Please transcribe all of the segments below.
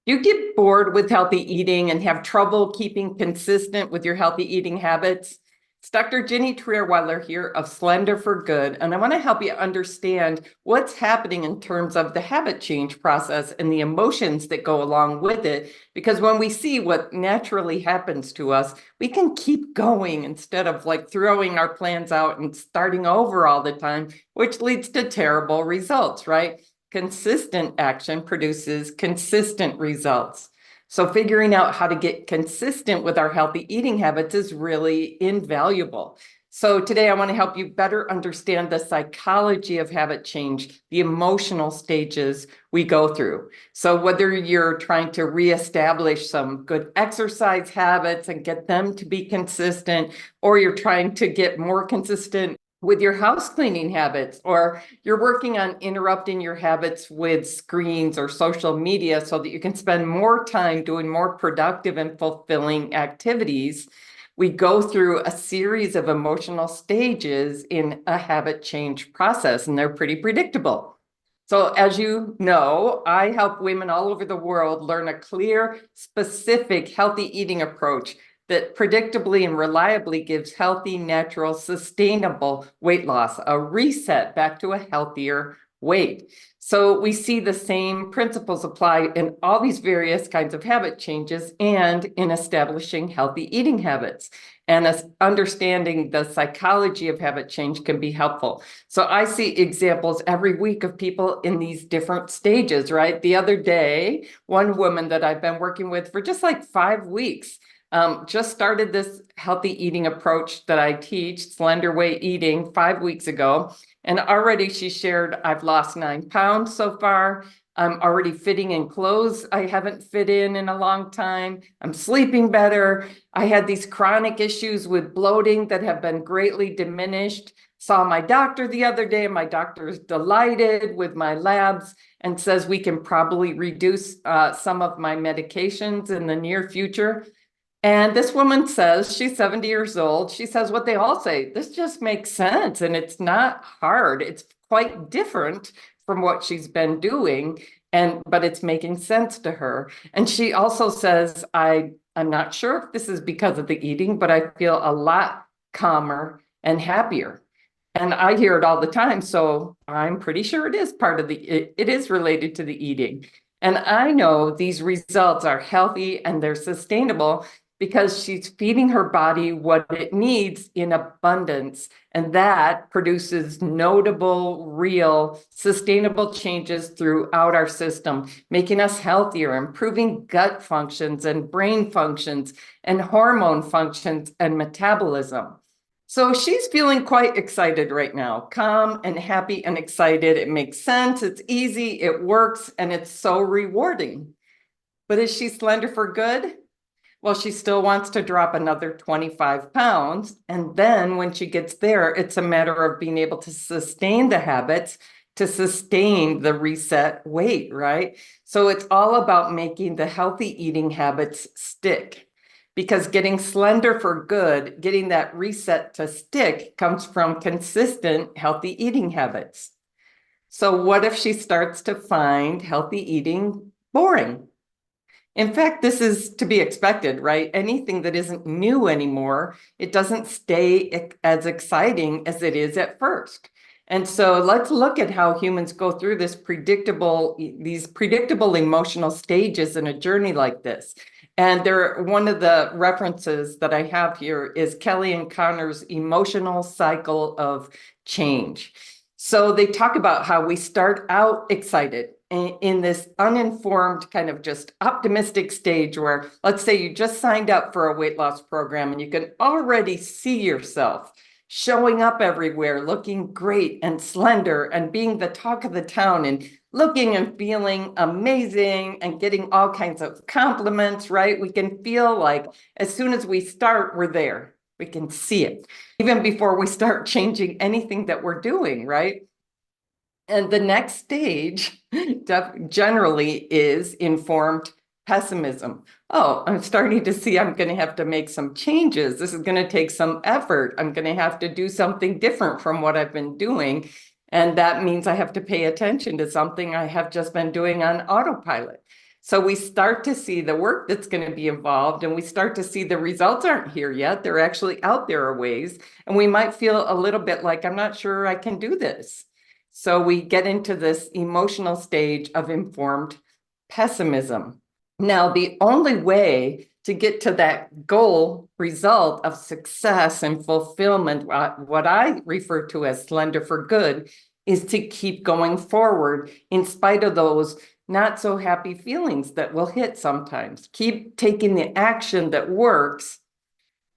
You get bored with healthy eating and have trouble keeping consistent with your healthy eating habits? It's Dr. Ginny here of Slender for Good, and I want to help you understand what's happening in terms of the habit change process and the emotions that go along with it. Because when we see what naturally happens to us, we can keep going instead of like throwing our plans out and starting over all the time, which leads to terrible results, right? Consistent action produces consistent results. So figuring out how to get consistent with our healthy eating habits is really invaluable. So today I want to help you better understand the psychology of habit change, the emotional stages we go through. So whether you're trying to reestablish some good exercise habits and get them to be consistent, or you're trying to get more consistent with your house cleaning habits, or you're working on interrupting your habits with screens or social media so that you can spend more time doing more productive and fulfilling activities, we go through a series of emotional stages in a habit change process, and they're pretty predictable. So as you know, I help women all over the world learn a clear, specific, healthy eating approach that predictably and reliably gives healthy, natural, sustainable weight loss, a reset back to a healthier weight. So we see the same principles apply in all these various kinds of habit changes and in establishing healthy eating habits. And understanding the psychology of habit change can be helpful. So I see examples every week of people in these different stages, right? The other day, one woman that I've been working with for just like 5 weeks, just started this healthy eating approach that I teach, slender weight eating, 5 weeks ago. And already she shared, I've lost 9 pounds so far. I'm already fitting in clothes I haven't fit in a long time. I'm sleeping better. I had these chronic issues with bloating that have been greatly diminished. Saw my doctor the other day, and my doctor is delighted with my labs and says we can probably reduce some of my medications in the near future. And this woman says, she's 70 years old. She says what they all say, this just makes sense. And it's not hard. It's quite different from what she's been doing. But it's making sense to her. And she also says, I'm not sure if this is because of the eating, but I feel a lot calmer and happier. And I hear it all the time. So I'm pretty sure it is part of it is related to the eating. And I know these results are healthy and they're sustainable because she's feeding her body what it needs in abundance. And that produces notable, real, sustainable changes throughout our system, making us healthier, improving gut functions and brain functions and hormone functions and metabolism. So she's feeling quite excited right now, calm and happy and excited. It makes sense, it's easy, it works, and it's so rewarding. But is she slender for good? Well, she still wants to drop another 25 pounds. And then when she gets there, it's a matter of being able to sustain the habits, to sustain the reset weight, right? So it's all about making the healthy eating habits stick. Because getting slender for good, getting that reset to stick, comes from consistent healthy eating habits. So what if she starts to find healthy eating boring? In fact, this is to be expected, right? Anything that isn't new anymore, it doesn't stay as exciting as it is at first. And so let's look at how humans go through these predictable emotional stages in a journey like this. And one of the references that I have here is Kelly and Connor's emotional cycle of change. So they talk about how we start out excited in this uninformed kind of just optimistic stage where, let's say you just signed up for a weight loss program and you can already see yourself showing up everywhere, looking great and slender and being the talk of the town and looking and feeling amazing and getting all kinds of compliments, right? We can feel like as soon as we start, we're there. We can see it even before we start changing anything that we're doing, right? And the next stage generally is informed pessimism. Oh, I'm starting to see I'm going to have to make some changes. This is going to take some effort. I'm going to have to do something different from what I've been doing. And that means I have to pay attention to something I have just been doing on autopilot. So we start to see the work that's going to be involved, and we start to see the results aren't here yet. They're actually out there a ways. And we might feel a little bit like, I'm not sure I can do this. So we get into this emotional stage of informed pessimism. Now, the only way to get to that goal result of success and fulfillment, what I refer to as slender for good, is to keep going forward in spite of those not so happy feelings that will hit sometimes. Keep taking the action that works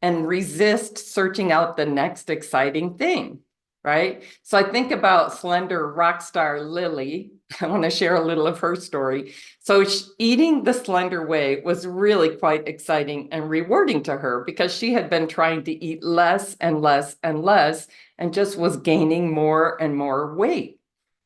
and resist searching out the next exciting thing, right? So I think about slender rock star Lily. I want to share a little of her story. So eating the slender way was really quite exciting and rewarding to her because she had been trying to eat less and less and less and just was gaining more and more weight.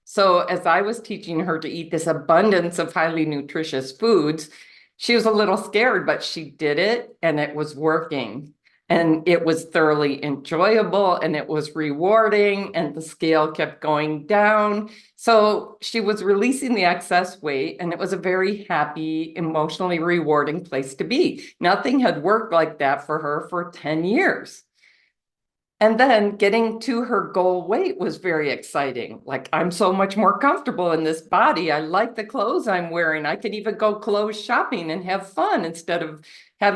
So as I was teaching her to eat this abundance of highly nutritious foods, she was a little scared, but she did it and it was working. And it was thoroughly enjoyable and it was rewarding and the scale kept going down. So she was releasing the excess weight and it was a very happy, emotionally rewarding place to be. Nothing had worked like that for her for 10 years. And then getting to her goal weight was very exciting. Like, I'm so much more comfortable in this body. I like the clothes I'm wearing. I could even go clothes shopping and have fun instead of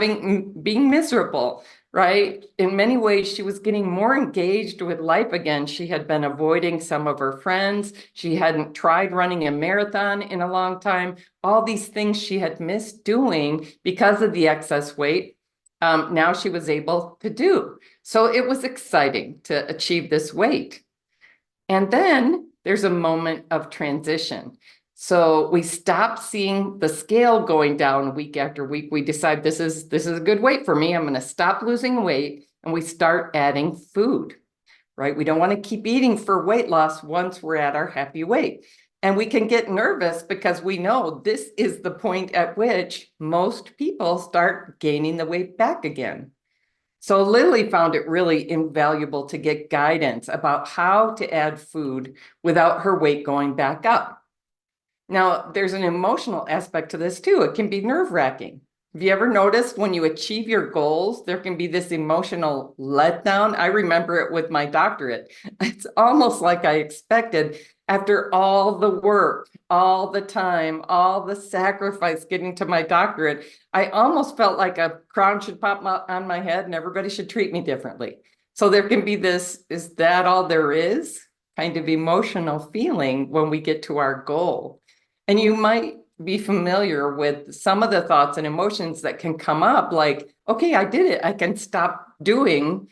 being miserable, right? In many ways, she was getting more engaged with life again. She had been avoiding some of her friends. She hadn't tried running a marathon in a long time. All these things she had missed doing because of the excess weight, now she was able to do. So it was exciting to achieve this weight. And then there's a moment of transition. So we stop seeing the scale going down week after week. We decide this is a good weight for me. I'm going to stop losing weight. And we start adding food, right? We don't want to keep eating for weight loss once we're at our happy weight. And we can get nervous because we know this is the point at which most people start gaining the weight back again. So Lily found it really invaluable to get guidance about how to add food without her weight going back up. Now, there's an emotional aspect to this too. It can be nerve-wracking. Have you ever noticed when you achieve your goals, there can be this emotional letdown? I remember it with my doctorate. It's almost like I expected, after all the work, all the time, all the sacrifice getting to my doctorate, I almost felt like a crown should pop on my head and everybody should treat me differently. So there can be this, is that all there is? Kind of emotional feeling when we get to our goal. And you might be familiar with some of the thoughts and emotions that can come up like, okay, I did it. I can stop doing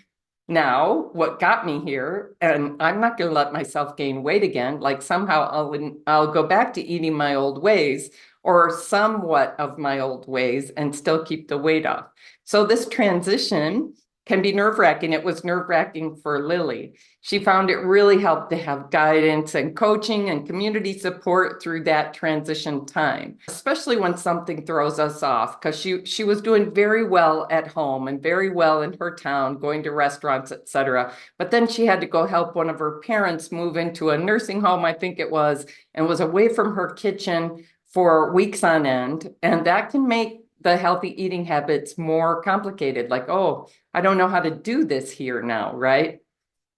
now what got me here, and I'm not going to let myself gain weight again. Like somehow I'll go back to eating my old ways or somewhat of my old ways and still keep the weight off. So this transition can be nerve-wracking. It was nerve-wracking for Lily. She found it really helped to have guidance and coaching and community support through that transition time, especially when something throws us off, because she was doing very well at home and very well in her town, going to restaurants, etc. But then she had to go help one of her parents move into a nursing home, I think it was, and was away from her kitchen for weeks on end. And that can make the healthy eating habits more complicated. Like, oh, I don't know how to do this here now, right?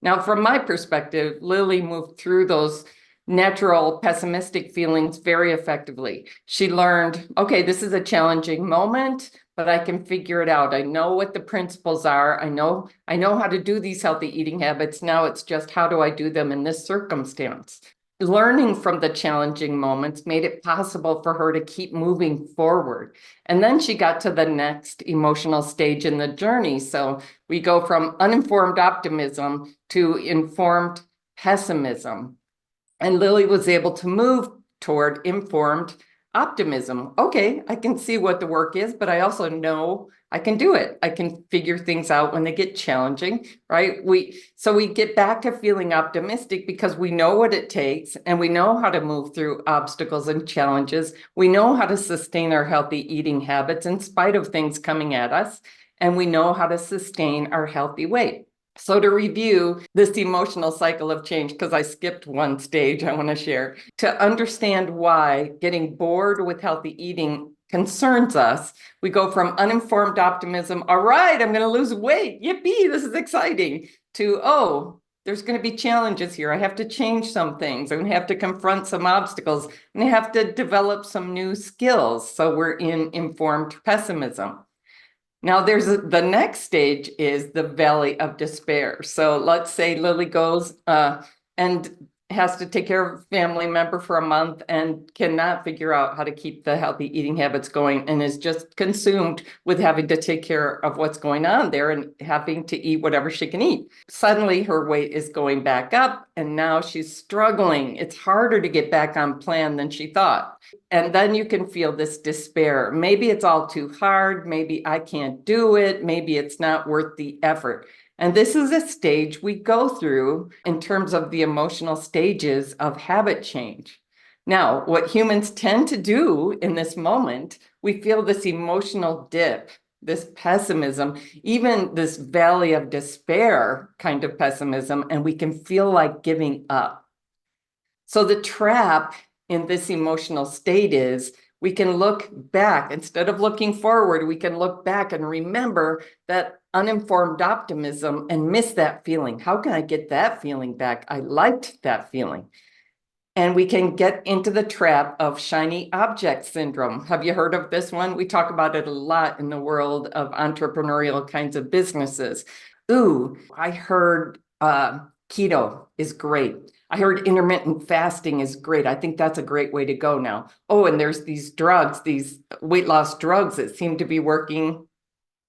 Now, from my perspective, Lily moved through those natural pessimistic feelings very effectively. She learned, okay, this is a challenging moment, but I can figure it out. I know what the principles are. I know how to do these healthy eating habits. Now it's just, how do I do them in this circumstance? Learning from the challenging moments made it possible for her to keep moving forward. And then she got to the next emotional stage in the journey. So we go from uninformed optimism to informed pessimism. And Lily was able to move toward informed optimism. Okay, I can see what the work is, but I also know I can do it. I can figure things out when they get challenging, right? So we get back to feeling optimistic because we know what it takes and we know how to move through obstacles and challenges. We know how to sustain our healthy eating habits in spite of things coming at us, and we know how to sustain our healthy weight. So to review this emotional cycle of change, because I skipped one stage I want to share, to understand why getting bored with healthy eating concerns us, we go from uninformed optimism, all right, I'm going to lose weight, yippee, this is exciting, to, oh, there's going to be challenges here. I have to change some things. I'm going to have to confront some obstacles. I'm going to have to develop some new skills. So we're in informed pessimism. Now, the next stage is the valley of despair. So let's say Lily goes and has to take care of a family member for a month and cannot figure out how to keep the healthy eating habits going and is just consumed with having to take care of what's going on there and having to eat whatever she can eat. Suddenly her weight is going back up and now she's struggling. It's harder to get back on plan than she thought. And then you can feel this despair. Maybe it's all too hard. Maybe I can't do it. Maybe it's not worth the effort. And this is a stage we go through in terms of the emotional stages of habit change. Now, what humans tend to do in this moment, we feel this emotional dip, this pessimism, even this valley of despair kind of pessimism, and we can feel like giving up. So the trap in this emotional state is we can look back instead of looking forward. We can look back and remember that uninformed optimism and miss that feeling. How can I get that feeling back? I liked that feeling. And we can get into the trap of shiny object syndrome. Have you heard of this one? We talk about it a lot in the world of entrepreneurial kinds of businesses. Ooh, I heard keto is great. I heard intermittent fasting is great. I think that's a great way to go now. Oh, and there's these drugs, these weight loss drugs that seem to be working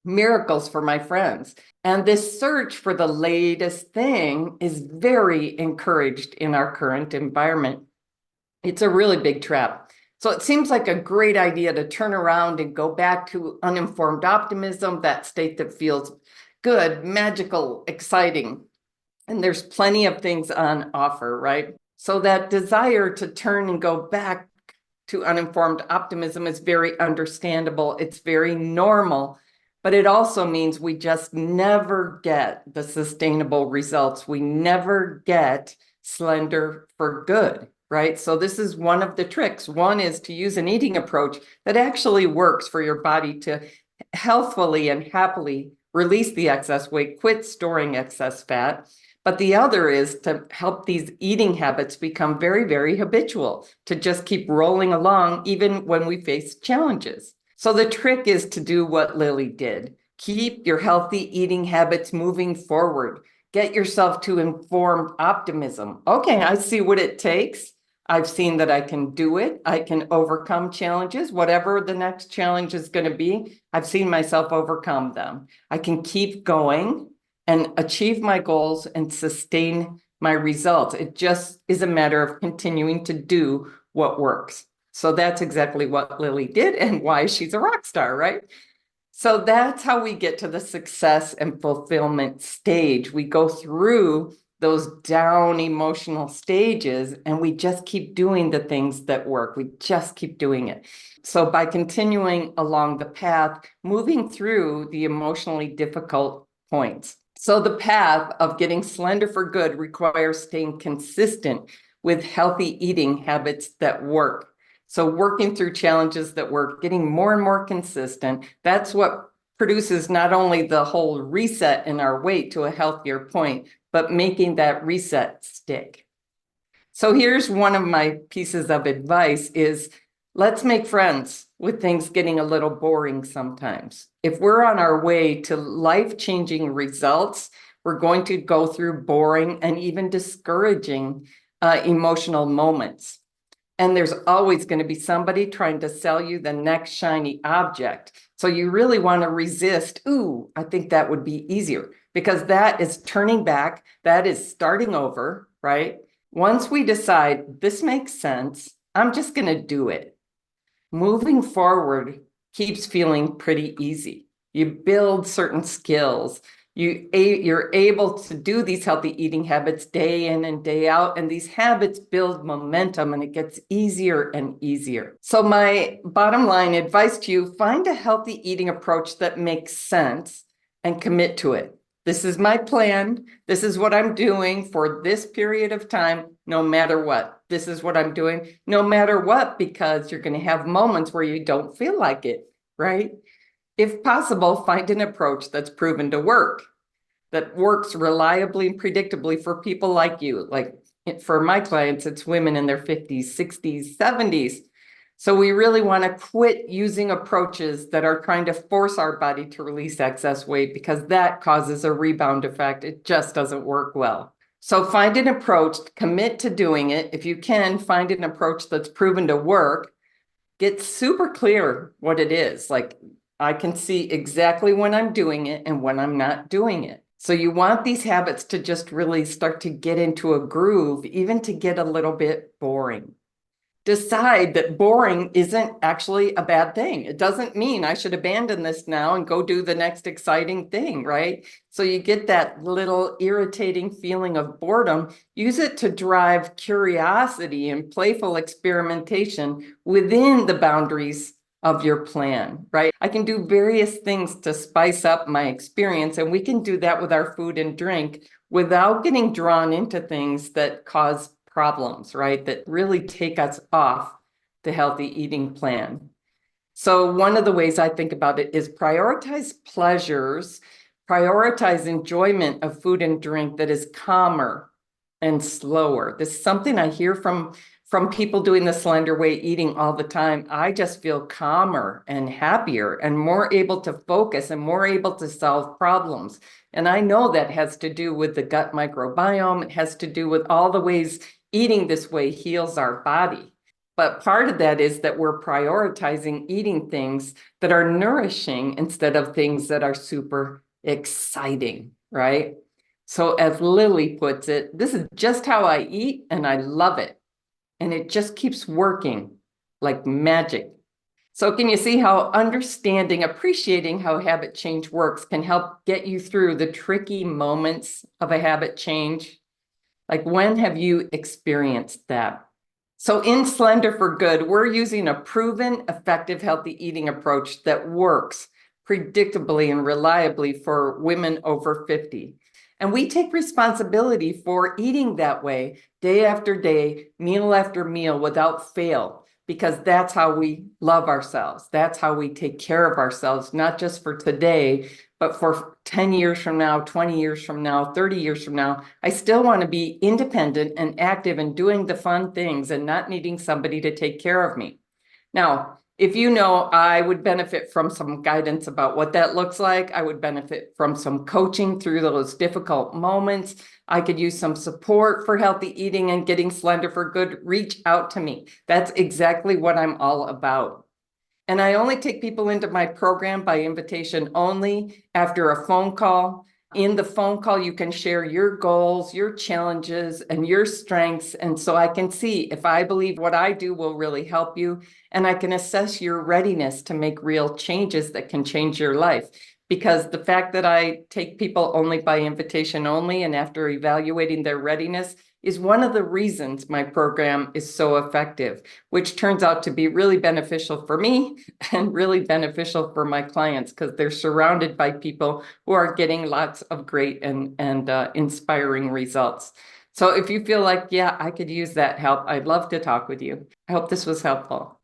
miracles for my friends. And this search for the latest thing is very encouraged in our current environment. It's a really big trap. So it seems like a great idea to turn around and go back to uninformed optimism, that state that feels good, magical, exciting. And there's plenty of things on offer, right? So that desire to turn and go back to uninformed optimism is very understandable. It's very normal, but it also means we just never get the sustainable results. We never get slender for good, right? So this is one of the tricks. One is to use an eating approach that actually works for your body to healthfully and happily release the excess weight, quit storing excess fat. But the other is to help these eating habits become very, very habitual, to just keep rolling along even when we face challenges. So the trick is to do what Lily did. Keep your healthy eating habits moving forward. Get yourself to informed optimism. Okay, I see what it takes. I've seen that I can do it. I can overcome challenges, whatever the next challenge is going to be. I've seen myself overcome them. I can keep going and achieve my goals and sustain my results. It just is a matter of continuing to do what works. So that's exactly what Lily did and why she's a rock star, right? So that's how we get to the success and fulfillment stage. We go through those down emotional stages and we just keep doing the things that work. We just keep doing it. So by continuing along the path, moving through the emotionally difficult points. So the path of getting slender for good requires staying consistent with healthy eating habits that work. So working through challenges that work, getting more and more consistent, that's what produces not only the whole reset in our weight to a healthier point, but making that reset stick. So here's one of my pieces of advice is let's make friends with things getting a little boring sometimes. If we're on our way to life-changing results, we're going to go through boring and even discouraging emotional moments. And there's always going to be somebody trying to sell you the next shiny object. So you really want to resist. Ooh, I think that would be easier because that is turning back. That is starting over, right? Once we decide this makes sense, I'm just going to do it. Moving forward keeps feeling pretty easy. You build certain skills. You're able to do these healthy eating habits day in and day out, and these habits build momentum and it gets easier and easier. So my bottom line advice to you, find a healthy eating approach that makes sense and commit to it. This is my plan. This is what I'm doing for this period of time, no matter what. This is what I'm doing, no matter what, because you're going to have moments where you don't feel like it, right? If possible, find an approach that's proven to work, that works reliably and predictably for people like you. Like for my clients, it's women in their 50s, 60s, 70s. So we really want to quit using approaches that are trying to force our body to release excess weight, because that causes a rebound effect. It just doesn't work well. So find an approach, commit to doing it. If you can, find an approach that's proven to work. Get super clear what it is. Like, I can see exactly when I'm doing it and when I'm not doing it. So you want these habits to just really start to get into a groove, even to get a little bit boring. Decide that boring isn't actually a bad thing. It doesn't mean I should abandon this now and go do the next exciting thing, right? So you get that little irritating feeling of boredom. Use it to drive curiosity and playful experimentation within the boundaries of your plan, right? I can do various things to spice up my experience, and we can do that with our food and drink without getting drawn into things that cause problems, right? That really take us off the healthy eating plan. So one of the ways I think about it is prioritize pleasures, prioritize enjoyment of food and drink that is calmer and slower. This is something I hear from people doing the slender way eating all the time. I just feel calmer and happier and more able to focus and more able to solve problems. And I know that has to do with the gut microbiome. It has to do with all the ways eating this way heals our body. But part of that is that we're prioritizing eating things that are nourishing instead of things that are super exciting, right? So as Lily puts it, this is just how I eat and I love it. And it just keeps working like magic. So can you see how appreciating how habit change works can help get you through the tricky moments of a habit change? Like, when have you experienced that? So in Slender for Good, we're using a proven, effective, healthy eating approach that works predictably and reliably for women over 50. And we take responsibility for eating that way day after day, meal after meal without fail, because that's how we love ourselves. That's how we take care of ourselves, not just for today, but for 10 years from now, 20 years from now, 30 years from now. I still want to be independent and active and doing the fun things and not needing somebody to take care of me. Now, if you know I would benefit from some guidance about what that looks like, I would benefit from some coaching through those difficult moments. I could use some support for healthy eating and getting slender for good. Reach out to me. That's exactly what I'm all about. And I only take people into my program by invitation only after a phone call. In the phone call, you can share your goals, your challenges, and your strengths. And so I can see if I believe what I do will really help you. And I can assess your readiness to make real changes that can change your life. Because the fact that I take people only by invitation only and after evaluating their readiness is one of the reasons my program is so effective, which turns out to be really beneficial for me and really beneficial for my clients, because they're surrounded by people who are getting lots of great and inspiring results. So if you feel like, yeah, I could use that help, I'd love to talk with you. I hope this was helpful.